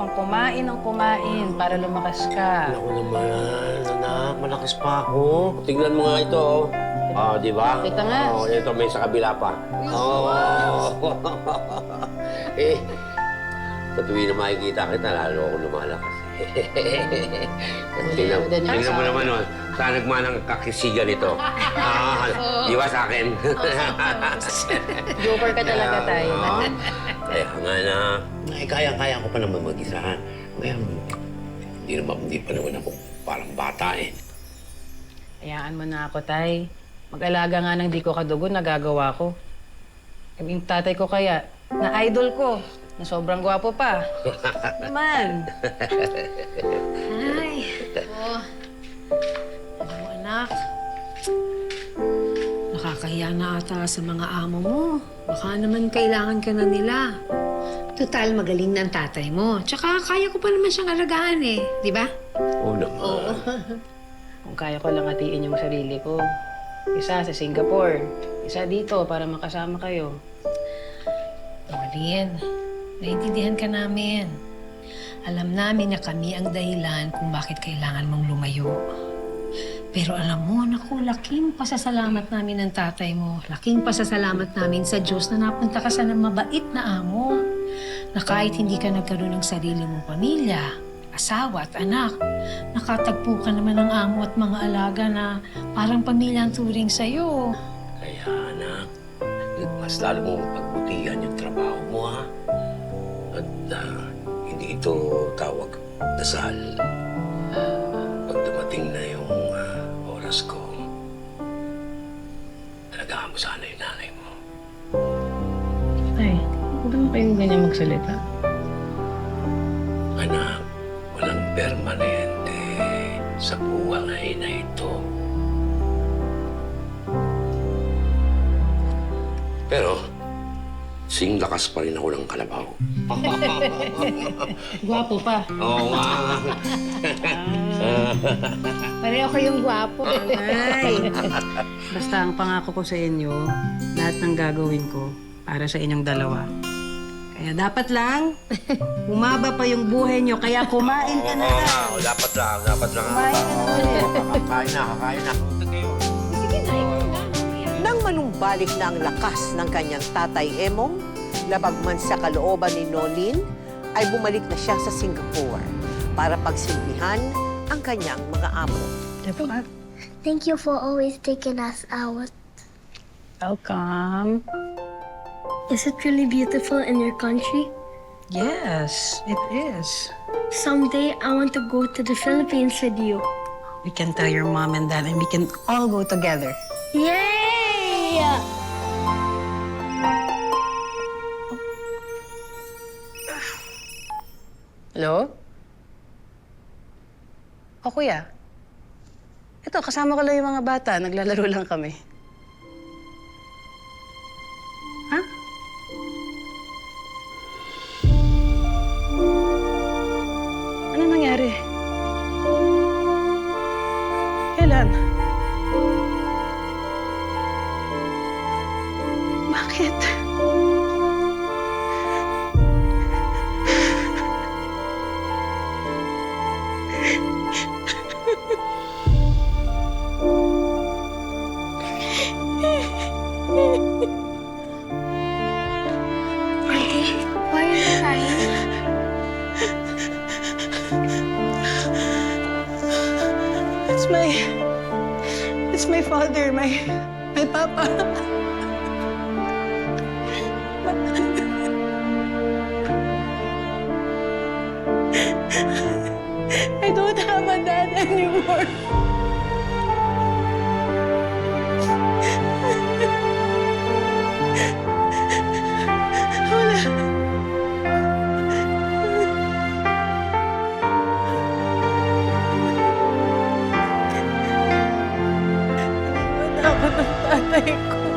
kang kumain ng kumain para lumakas ka. Ako naman, anak, malakas pa ako. Tingnan mo nga ito, oh. Ah, di ba? Kita nga. Oh, ito may sa kabila pa. Oh. Eh, sa tuwing na makikita kita, lalo ako lumalakas. Tingnan mo naman, oh. Saan nagmanang kakisigan ito? Di ba sa akin? Joker ka talaga tayo, no? Kaya nga na, kaya-kaya ko pa naman mag-isa. Kaya, hindi pa naman ako parang bata eh. Hayaan mo na ako, Tay. Mag-alaga nga ng di ko kadugo, nagagawa ko. Yung tatay ko kaya, na idol ko, na sobrang gwapo pa. Naman. Ay, oh. Oh, anak. Nakakahiya na ata sa mga amo mo. Baka naman kailangan ka na nila. Total, magaling na ang tatay mo. Tsaka kaya ko pa naman siyang alagaan eh. Di ba? Oo naman. Oo. Kung kaya ko lang hatiin yung sarili ko. Isa sa Singapore, isa dito para makasama kayo. Maureen, naiintindihan ka namin. Alam namin na kami ang dahilan kung bakit kailangan mong lumayo. Pero alam mo, naku, laking pasasalamat namin ng tatay mo. Laking pasasalamat namin sa Diyos na napunta ka sa mabait na amo. Na kahit hindi ka nagkaroon ng sarili mong pamilya, asawa at anak, nakatagpo ka naman ng amo at mga alaga na parang pamilya ang turing sa'yo. Kaya anak, mas lalo mong pagbutihan yung trabaho mo, ha? At hindi ito tawag dasal. Pag dumating na yung oras ko, talagaan mo sana yung nanay mo. Tay, huwag naman kayong ganyan magsalita. Anak, walang permanente sa buhay na ito. Pero, sing lakas pa rin ako ng kalabaw. Gwapo pa. Oo nga. Pareho kayong gwapo. Ay! Basta ang pangako ko sa inyo, lahat ng gagawin ko para sa inyong dalawa. Kaya dapat lang, umaba pa yung buhay nyo, kaya kumain ka na. Oo, dapat lang. Kumain ka na ulit. Kakain na. Sige na, ikaw na. Nang manumbalik na ang lakas ng kanyang tatay Emong, labagman sa kalooban ni Nolin, ay bumalik na siya sa Singapore para pagsilbihan ang kanyang mga amo. Thank you for always taking us out. Welcome. Is it really beautiful in your country? Yes, it is. Someday I want to go to the Philippines with you. We can tell your mom and dad and we can all go together. Yay! Hello? O, kuya. Ito, kasama ko lang yung mga bata. Naglalaro lang kami. Ha? Ano nangyari? Kailan? Bakit? Auntie, why are you crying? It's my father, my papa. I don't have a dad anymore. Wala ako ng tatay ko.